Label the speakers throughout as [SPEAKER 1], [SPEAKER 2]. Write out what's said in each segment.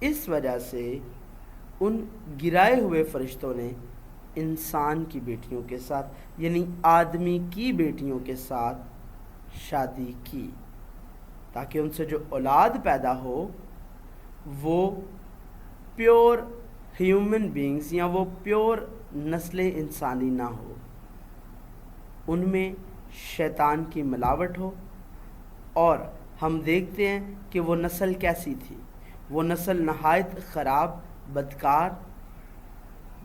[SPEAKER 1] اس وجہ سے ان گرائے ہوئے فرشتوں نے انسان کی بیٹیوں کے ساتھ یعنی آدمی کی بیٹیوں کے ساتھ شادی کی، تاکہ ان سے جو اولاد پیدا ہو وہ پیور ہیومن بینگز یا وہ پیور نسل انسانی نہ ہو، ان میں شیطان کی ملاوٹ ہو۔ اور ہم دیکھتے ہیں کہ وہ نسل کیسی تھی، وہ نسل نہایت خراب، بدکار،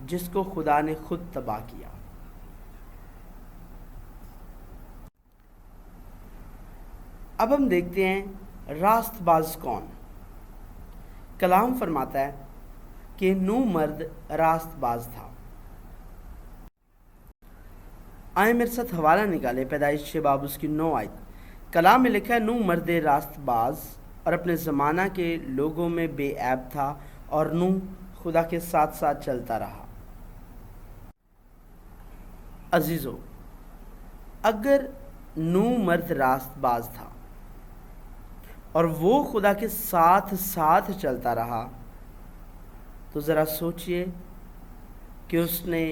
[SPEAKER 1] جس کو خدا نے خود تباہ کیا۔ اب ہم دیکھتے ہیں راست باز کون۔ کلام فرماتا ہے کہ نوح مرد راست باز تھا۔ آئیں میرے ساتھ حوالہ نکالے پیدائش 6 باب اس کی 9 آیت۔ کلام میں لکھا ہے نوح مرد راست باز اور اپنے زمانہ کے لوگوں میں بے عیب تھا، اور نوح خدا کے ساتھ ساتھ چلتا رہا۔ عزیزو، اگر نوح مرد راست باز تھا اور وہ خدا کے ساتھ ساتھ چلتا رہا، تو ذرا سوچئے کہ اس نے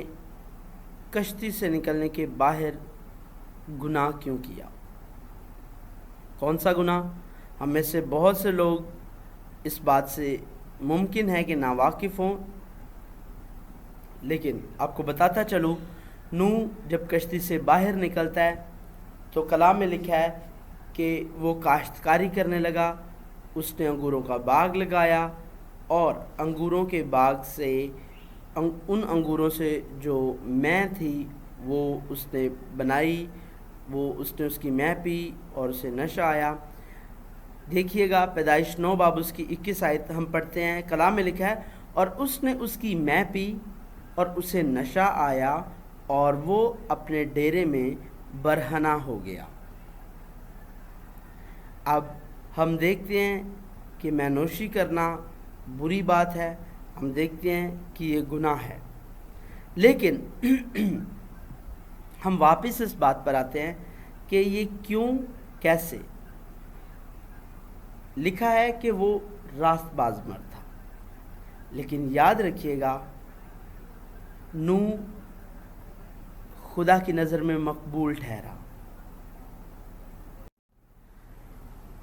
[SPEAKER 1] کشتی سے نکلنے کے باہر گناہ کیوں کیا؟ کون سا گناہ؟ ہم میں سے بہت سے لوگ اس بات سے ممکن ہے کہ ناواقف ہوں، لیکن آپ کو بتاتا چلوں، نوح جب کشتی سے باہر نکلتا ہے تو کلام میں لکھا ہے کہ وہ کاشتکاری کرنے لگا، اس نے انگوروں کا باغ لگایا، اور انگوروں کے باغ سے ان انگوروں سے جو مے تھی وہ اس نے بنائی، اس نے اس کی مے پی اور اسے نشہ آیا۔ دیکھیے گا پیدائش 9 باب اس کی 21 آیت ہم پڑھتے ہیں، کلام میں لکھا ہے اور اس نے اس کی مے پی اور اسے نشہ آیا اور وہ اپنے ڈیرے میں برہنہ ہو گیا۔ اب ہم دیکھتے ہیں کہ مے نوشی کرنا بری بات ہے، ہم دیکھتے ہیں کہ یہ گناہ ہے، لیکن ہم واپس اس بات پر آتے ہیں کہ یہ کیوں، کیسے؟ لکھا ہے کہ وہ راست باز مرد تھا، لیکن یاد رکھیے گا نوح خدا کی نظر میں مقبول ٹھہرا۔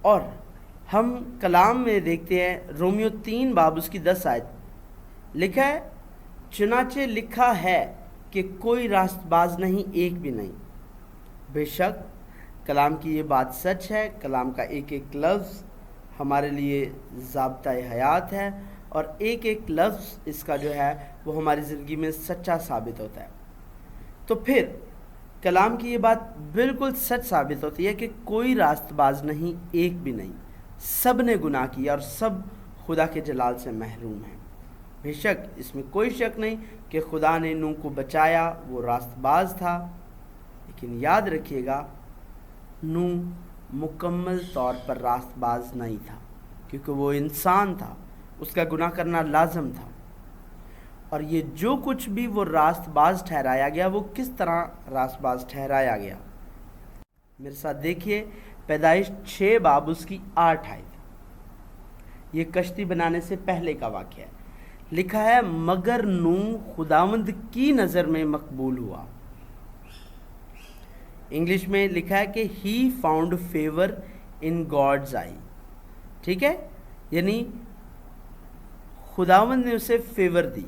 [SPEAKER 1] اور ہم کلام میں دیکھتے ہیں رومیو 3 باب اس کی 10 آیت، لکھا ہے چنانچہ لکھا ہے کہ کوئی راست باز نہیں، ایک بھی نہیں۔ بے شک کلام کی یہ بات سچ ہے، کلام کا ایک ایک لفظ ہمارے لیے ضابطۂ حیات ہے، اور ایک ایک لفظ اس کا جو ہے وہ ہماری زندگی میں سچا ثابت ہوتا ہے۔ تو پھر کلام کی یہ بات بالکل سچ ثابت ہوتی ہے کہ کوئی راست باز نہیں، ایک بھی نہیں، سب نے گناہ کیا اور سب خدا کے جلال سے محروم ہیں۔ بے شک اس میں کوئی شک نہیں کہ خدا نے نوح کو بچایا، وہ راست باز تھا، لیکن یاد رکھیے گا نوح مکمل طور پر راست باز نہیں تھا، کیونکہ وہ انسان تھا، اس کا گناہ کرنا لازم تھا۔ اور یہ جو کچھ بھی وہ راست باز ٹھہرایا گیا، وہ کس طرح راست باز ٹھہرایا گیا؟ میرے ساتھ دیکھیے پیدائش 6 باب اس کی 8 آیت، یہ کشتی بنانے سے پہلے کا واقعہ ہے۔ لکھا ہے مگر نوح خداوند کی نظر میں مقبول ہوا۔ انگلش میں لکھا ہے کہ he found favour in God's eye, ٹھیک ہے، یعنی خداوند نے اسے فیور دی،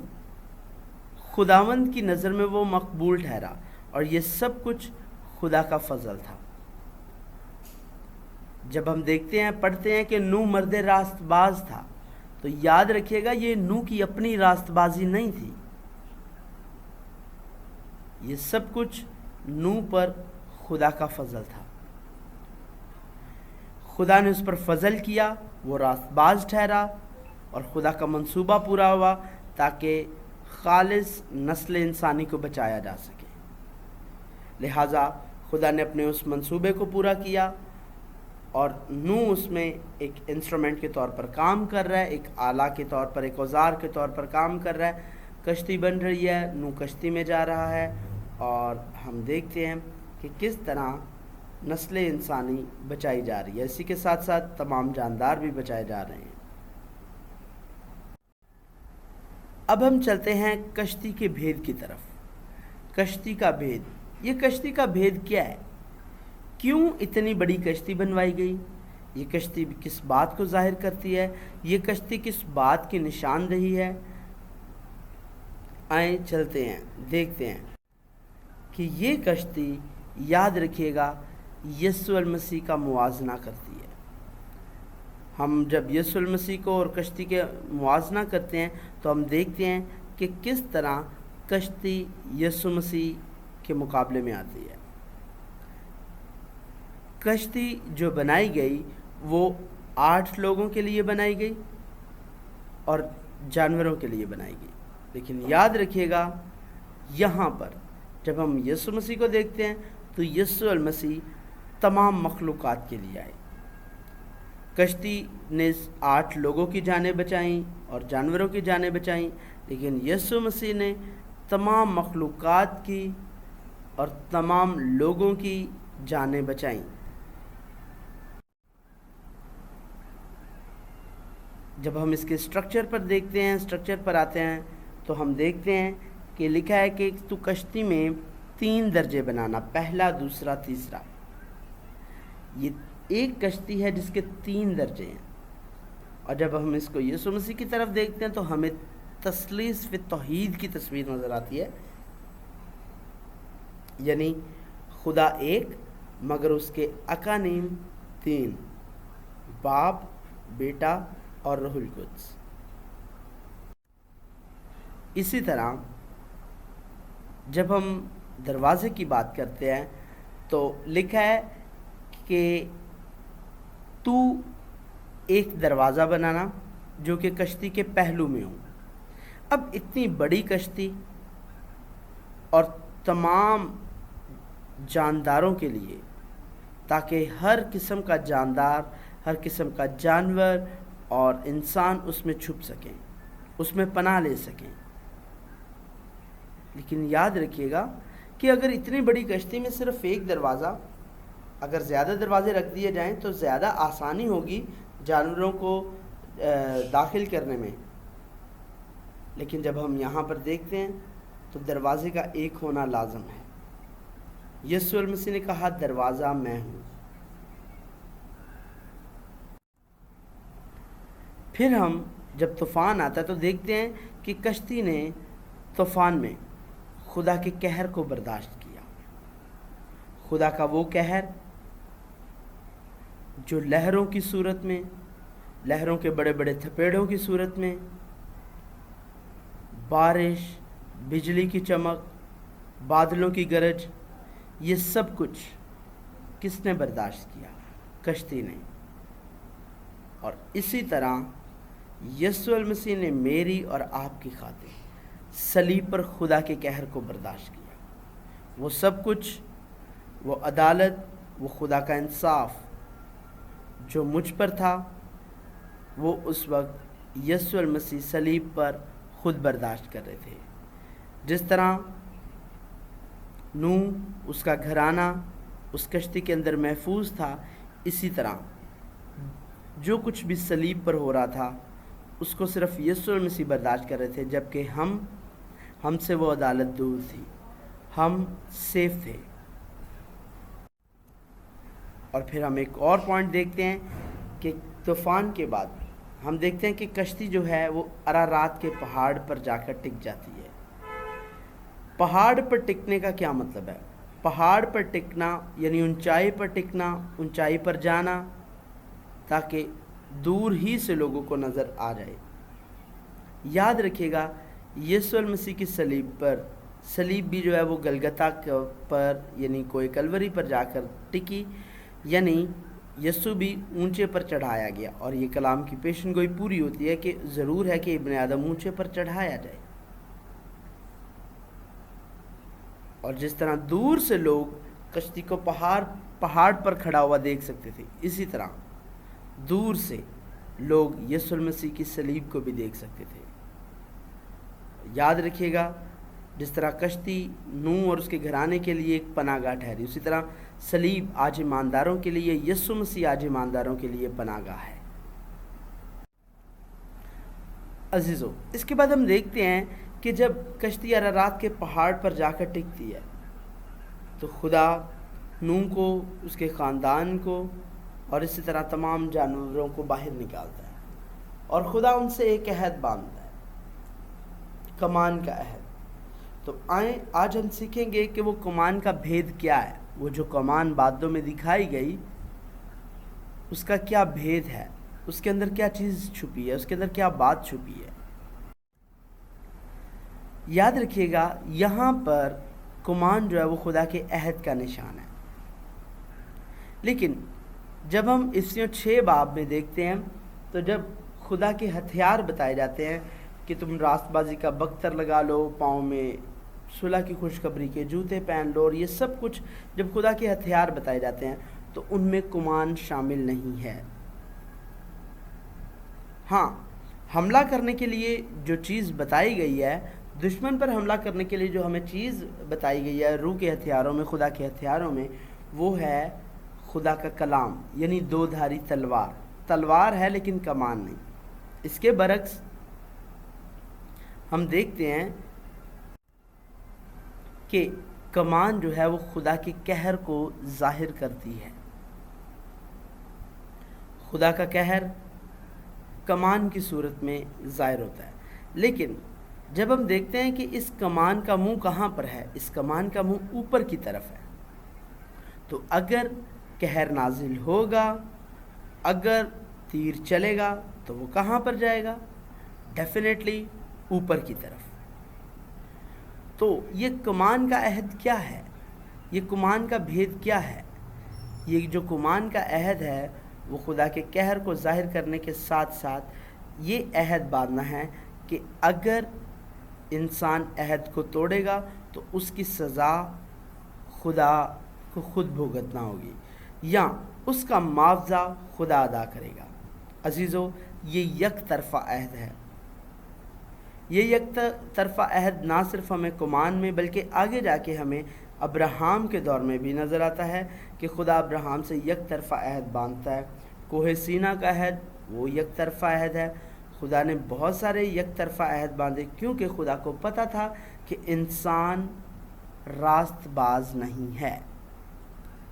[SPEAKER 1] خداوند کی نظر میں وہ مقبول ٹھہرا، اور یہ سب کچھ خدا کا فضل تھا۔ جب ہم دیکھتے ہیں، پڑھتے ہیں کہ نوح مرد راست باز تھا، تو یاد رکھیے گا یہ نوح کی اپنی راست بازی نہیں تھی، یہ سب کچھ نوح پر خدا کا فضل تھا۔ خدا نے اس پر فضل کیا، وہ راست باز ٹھہرا، اور خدا کا منصوبہ پورا ہوا تاکہ خالص نسل انسانی کو بچایا جا سکے۔ لہٰذا خدا نے اپنے اس منصوبے کو پورا کیا، اور نوح اس میں ایک انسٹرومنٹ کے طور پر کام کر رہا ہے، ایک آلہ کے طور پر، ایک اوزار کے طور پر کام کر رہا ہے۔ کشتی بن رہی ہے، نوح کشتی میں جا رہا ہے، اور ہم دیکھتے ہیں کہ کس طرح نسل انسانی بچائی جا رہی ہے، اسی کے ساتھ ساتھ تمام جاندار بھی بچائے جا رہے ہیں۔ اب ہم چلتے ہیں کشتی کے بھید کی طرف۔ کشتی کا بھید، یہ کشتی کا بھید کیا ہے؟ کیوں اتنی بڑی کشتی بنوائی گئی؟ یہ کشتی کس بات کو ظاہر کرتی ہے؟ یہ کشتی کس بات کی نشاندہی ہے؟ آئیں چلتے ہیں، دیکھتے ہیں کہ یہ کشتی، یاد رکھیے گا، یسوع المسیح کا موازنہ کرتی ہے۔ ہم جب یسوع المسیح کو اور کشتی کے موازنہ کرتے ہیں تو ہم دیکھتے ہیں کہ کس طرح کشتی یسوع مسیح کے مقابلے میں آتی ہے۔ کشتی جو بنائی گئی وہ 8 لوگوں کے لیے بنائی گئی اور جانوروں کے لیے بنائی گئی، لیکن یاد رکھیے گا یہاں پر جب ہم یسوع مسیح کو دیکھتے ہیں تو یسوع المسیح تمام مخلوقات کے لیے آئے۔ کشتی نے 8 لوگوں کی جانیں بچائیں اور جانوروں کی جانیں بچائیں، لیکن یسوع مسیح نے تمام مخلوقات کی اور تمام لوگوں کی جانیں بچائیں۔ جب ہم اس کے سٹرکچر پر دیکھتے ہیں، سٹرکچر پر آتے ہیں تو ہم دیکھتے ہیں کہ لکھا ہے کہ تو کشتی میں 3 درجے بنانا، پہلا، دوسرا، تیسرا۔ یہ ایک کشتی ہے جس کے 3 درجے ہیں، اور جب ہم اس کو یسوع مسیح کی طرف دیکھتے ہیں تو ہمیں تثلیث فی توحید کی تصویر نظر آتی ہے، یعنی خدا ایک مگر اس کے اقانیم 3، باپ، بیٹا اور روح القدس۔ اسی طرح جب ہم دروازے کی بات کرتے ہیں تو لکھا ہے کہ تو ایک دروازہ بنانا جو کہ کشتی کے پہلو میں ہو۔ اب اتنی بڑی کشتی اور تمام جانداروں کے لیے، تاکہ ہر قسم کا جاندار، ہر قسم کا جانور اور انسان اس میں چھپ سکیں، اس میں پناہ لے سکیں۔ لیکن یاد رکھیے گا کہ اگر اتنی بڑی کشتی میں صرف ایک دروازہ، اگر زیادہ دروازے رکھ دیے جائیں تو زیادہ آسانی ہوگی جانوروں کو داخل کرنے میں، لیکن جب ہم یہاں پر دیکھتے ہیں تو دروازے کا ایک ہونا لازم ہے۔ یسوع المسیح نے کہا دروازہ میں ہوں۔ پھر ہم جب طوفان آتا ہے تو دیکھتے ہیں کہ کشتی نے طوفان میں خدا کے قہر کو برداشت کیا۔ خدا کا وہ قہر جو لہروں کی صورت میں، لہروں کے بڑے بڑے تھپیڑوں کی صورت میں، بارش، بجلی کی چمک، بادلوں کی گرج، یہ سب کچھ کس نے برداشت کیا؟ کشتی نے۔ اور اسی طرح یسوع المسیح نے میری اور آپ کی خاطر صلیب پر خدا کے قہر کو برداشت کیا۔ وہ سب کچھ، وہ عدالت، وہ خدا کا انصاف جو مجھ پر تھا، وہ اس وقت یسوع المسیح صلیب پر خود برداشت کر رہے تھے۔ جس طرح نوح، اس کا گھرانہ اس کشتی کے اندر محفوظ تھا، اسی طرح جو کچھ بھی صلیب پر ہو رہا تھا اس کو صرف یسوع المسیح برداشت کر رہے تھے، جبکہ ہم سے وہ عدالت دور تھی، ہم سیف تھے۔ اور پھر ہم ایک اور پوائنٹ دیکھتے ہیں کہ طوفان کے بعد ہم دیکھتے ہیں کہ کشتی جو ہے وہ ارارات کے پہاڑ پر جا کر ٹک جاتی ہے۔ پہاڑ پر ٹکنے کا کیا مطلب ہے؟ پہاڑ پر ٹکنا یعنی اونچائی پر ٹکنا، اونچائی پر جانا تاکہ دور ہی سے لوگوں کو نظر آ جائے۔ یاد رکھیے گا یسوع المسیح کی صلیب بھی جو ہے وہ گلگتہ پر یعنی کوئی کلوری پر جا کر ٹکی، یعنی یسوع بھی اونچے پر چڑھایا گیا، اور یہ کلام کی پیشن گوئی پوری ہوتی ہے کہ ضرور ہے کہ ابن آدم اونچے پر چڑھایا جائے۔ اور جس طرح دور سے لوگ کشتی کو پہاڑ پر کھڑا ہوا دیکھ سکتے تھے، اسی طرح دور سے لوگ یسوع المسیح کی صلیب کو بھی دیکھ سکتے تھے۔ یاد رکھیے گا جس طرح کشتی نوح اور اس کے گھرانے کے لیے ایک پناہ گاہ ٹھہری، اسی طرح صلیب آج ایمانداروں کے لیے، یسوع مسیح آج ایمانداروں کے لیے پناہ گاہ ہے۔ عزیزو، اس کے بعد ہم دیکھتے ہیں کہ جب کشتی ارارات کے پہاڑ پر جا کر ٹکتی ہے تو خدا نوح کو، اس کے خاندان کو اور اسی طرح تمام جانوروں کو باہر نکالتا ہے، اور خدا ان سے ایک عہد باندھتا ہے، کمان کا عہد۔ تو آئیں آج ہم سیکھیں گے کہ وہ کمان کا بھید کیا ہے، وہ جو کمان بادلوں میں دکھائی گئی اس کا کیا بھید ہے، اس کے اندر کیا چیز چھپی ہے، اس کے اندر کیا بات چھپی ہے۔ یاد رکھیے گا یہاں پر کمان جو ہے وہ خدا کے عہد کا نشان ہے، لیکن جب ہم افسیوں 6 باب میں دیکھتے ہیں تو جب خدا کے ہتھیار بتائے جاتے ہیں کہ تم راست بازی کا بختر لگا لو، پاؤں میں صلح کی خوشخبری کے جوتے پہن لو، اور یہ سب کچھ جب خدا کے ہتھیار بتائے جاتے ہیں تو ان میں کمان شامل نہیں ہے۔ ہاں، حملہ کرنے کے لیے جو چیز بتائی گئی ہے، دشمن پر حملہ کرنے کے لیے جو ہمیں چیز بتائی گئی ہے روح کے ہتھیاروں میں، خدا کے ہتھیاروں میں، وہ ہے خدا کا کلام، یعنی 2 دھاری تلوار۔ تلوار ہے لیکن کمان نہیں۔ اس کے برعکس ہم دیکھتے ہیں کہ کمان جو ہے وہ خدا کے قہر کو ظاہر کرتی ہے۔ خدا کا قہر کمان کی صورت میں ظاہر ہوتا ہے، لیکن جب ہم دیکھتے ہیں کہ اس کمان کا منہ کہاں پر ہے، اس کمان کا منہ اوپر کی طرف ہے، تو اگر قہر نازل ہوگا، اگر تیر چلے گا تو وہ کہاں پر جائے گا؟ ڈیفینیٹلی اوپر کی طرف۔ تو یہ کمان کا عہد کیا ہے؟ یہ کمان کا بھید کیا ہے؟ یہ جو کمان کا عہد ہے وہ خدا کے قہر کو ظاہر کرنے کے ساتھ ساتھ یہ عہد باندھنا ہے کہ اگر انسان عہد کو توڑے گا تو اس کی سزا خدا کو خود بھگتنا ہوگی، یا اس کا معاوضہ خدا ادا کرے گا۔ عزیزو، یہ یک طرفہ عہد ہے۔ یہ یک طرفہ عہد نہ صرف ہمیں کمان میں بلکہ آگے جا کے ہمیں ابراہیم کے دور میں بھی نظر آتا ہے کہ خدا ابراہیم سے یک طرفہ عہد باندھتا ہے۔ کوہ سینا کا عہد وہ یک طرفہ عہد ہے۔ خدا نے بہت سارے یک طرفہ عہد باندھے کیونکہ خدا کو پتہ تھا کہ انسان راست باز نہیں ہے،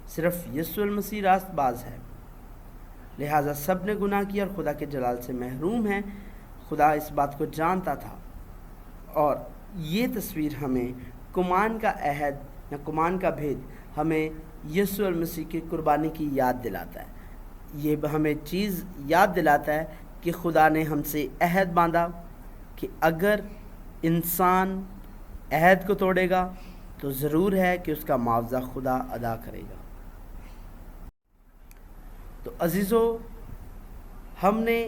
[SPEAKER 1] صرف یسوع المسیح راست باز ہے، لہٰذا سب نے گناہ کیا اور خدا کے جلال سے محروم ہیں۔ خدا اس بات کو جانتا تھا، اور یہ تصویر ہمیں کمان کا عہد یا کمان کا بھید ہمیں یسوع المسیح کی قربانی کی یاد دلاتا ہے۔ یہ ہمیں چیز یاد دلاتا ہے کہ خدا نے ہم سے عہد باندھا کہ اگر انسان عہد کو توڑے گا تو ضرور ہے کہ اس کا معاوضہ خدا ادا کرے گا۔ تو عزیزو، ہم نے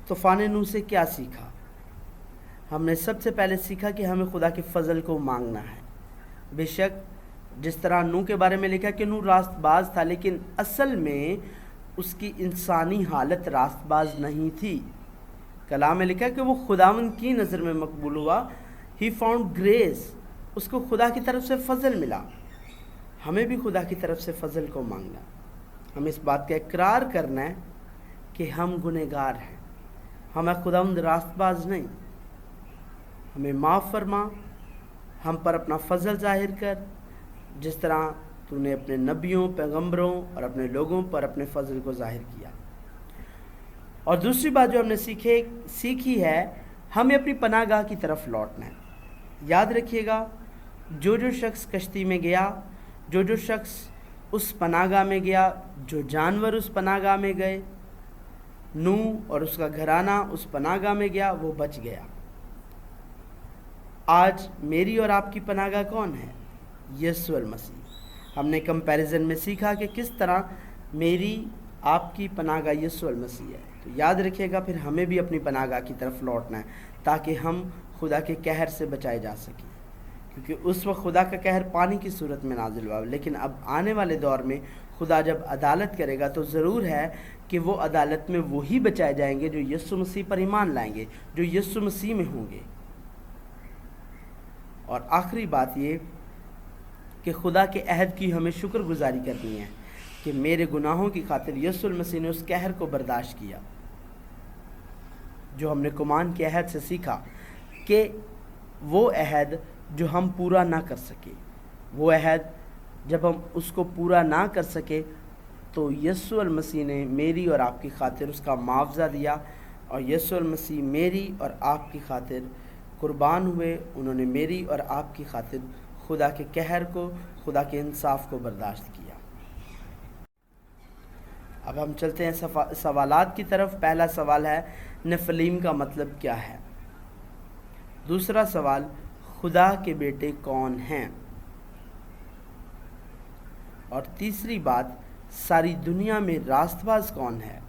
[SPEAKER 1] طوفان نوح سے کیا سیکھا؟ ہم نے سب سے پہلے سیکھا کہ ہمیں خدا کے فضل کو مانگنا ہے۔ بے شک جس طرح نوح کے بارے میں لکھا کہ نوح راست باز تھا، لیکن اصل میں اس کی انسانی حالت راست باز نہیں تھی۔ کلام میں لکھا کہ وہ خداوند کی نظر میں مقبول ہوا، ہی فاؤنڈ گریس، اس کو خدا کی طرف سے فضل ملا۔ ہمیں بھی خدا کی طرف سے فضل کو مانگنا، ہمیں اس بات کا اقرار کرنا ہے کہ ہم گنہگار ہیں، ہمیں خداوند راست باز نہیں، ہمیں معاف فرما، ہم پر اپنا فضل ظاہر کر، جس طرح تو نے اپنے نبیوں، پیغمبروں اور اپنے لوگوں پر اپنے فضل کو ظاہر کیا۔ اور دوسری بات جو ہم نے سیکھی ہے، ہمیں اپنی پناہ گاہ کی طرف لوٹنا ہے۔ یاد رکھیے گا، جو شخص کشتی میں گیا، جو شخص اس پناہ گاہ میں گیا، جو جانور اس پناہ گاہ میں گئے، نوح اور اس کا گھرانہ اس پناہ گاہ میں گیا، وہ بچ گیا۔ آج میری اور آپ کی پناہ گاہ کون ہے؟ یسوع المسیح۔ ہم نے کمپیریزن میں سیکھا کہ کس طرح میری آپ کی پناہ گاہ یسوع المسیح ہے۔ تو یاد رکھیے گا، پھر ہمیں بھی اپنی پناہ گاہ کی طرف لوٹنا ہے تاکہ ہم خدا کے قہر سے بچائے جا سکیں، کیونکہ اس وقت خدا کا قہر پانی کی صورت میں نازل ہوا، لیکن اب آنے والے دور میں خدا جب عدالت کرے گا تو ضرور ہے کہ وہ عدالت میں وہی بچائے جائیں گے جو یسوع مسیح پر ایمان لائیں گے، جو یسوع مسیح میں ہوں گے۔ اور آخری بات یہ کہ خدا کے عہد کی ہمیں شکر گزاری کرنی ہے کہ میرے گناہوں کی خاطر یسوع المسیح نے اس قہر کو برداشت کیا۔ جو ہم نے کمان کے عہد سے سیکھا کہ وہ عہد جو ہم پورا نہ کر سکے، وہ عہد جب ہم اس کو پورا نہ کر سکے تو یسوع المسیح نے میری اور آپ کی خاطر اس کا معاوضہ دیا، اور یسوع المسیح میری اور آپ کی خاطر قربان ہوئے۔ انہوں نے میری اور آپ کی خاطر خدا کے قہر کو، خدا کے انصاف کو برداشت کیا۔ اب ہم چلتے ہیں سوالات کی طرف۔ پہلا سوال ہے نفلیم کا مطلب کیا ہے؟ دوسرا سوال خدا کے بیٹے کون ہیں؟ اور تیسری بات ساری دنیا میں راست باز کون ہے؟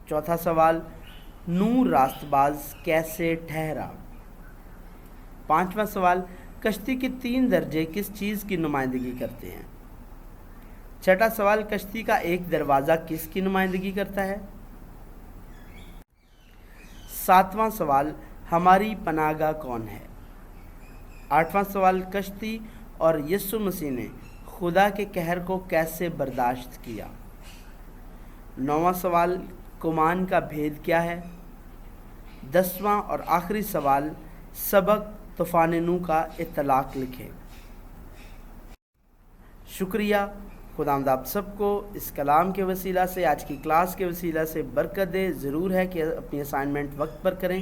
[SPEAKER 1] چوتھا سوال نور راست باز کیسے ٹھہرا؟ پانچواں سوال کشتی کے 3 درجے کس چیز کی نمائندگی کرتے ہیں؟ چھٹا سوال کشتی کا ایک دروازہ کس کی نمائندگی کرتا ہے؟ ساتواں سوال ہماری پناہ گاہ کون ہے؟ آٹھواں سوال کشتی اور یسوع مسیح نے خدا کے قہر کو کیسے برداشت کیا؟ نواں سوال کمان کا بھید کیا ہے؟ 10واں اور آخری سوال سبق طوفان نوح کا اطلاق لکھیں۔ شکریہ۔ خداوند آپ سب کو اس کلام کے وسیلہ سے، آج کی کلاس کے وسیلہ سے برکت دے۔ ضرور ہے کہ اپنی اسائنمنٹ وقت پر کریں۔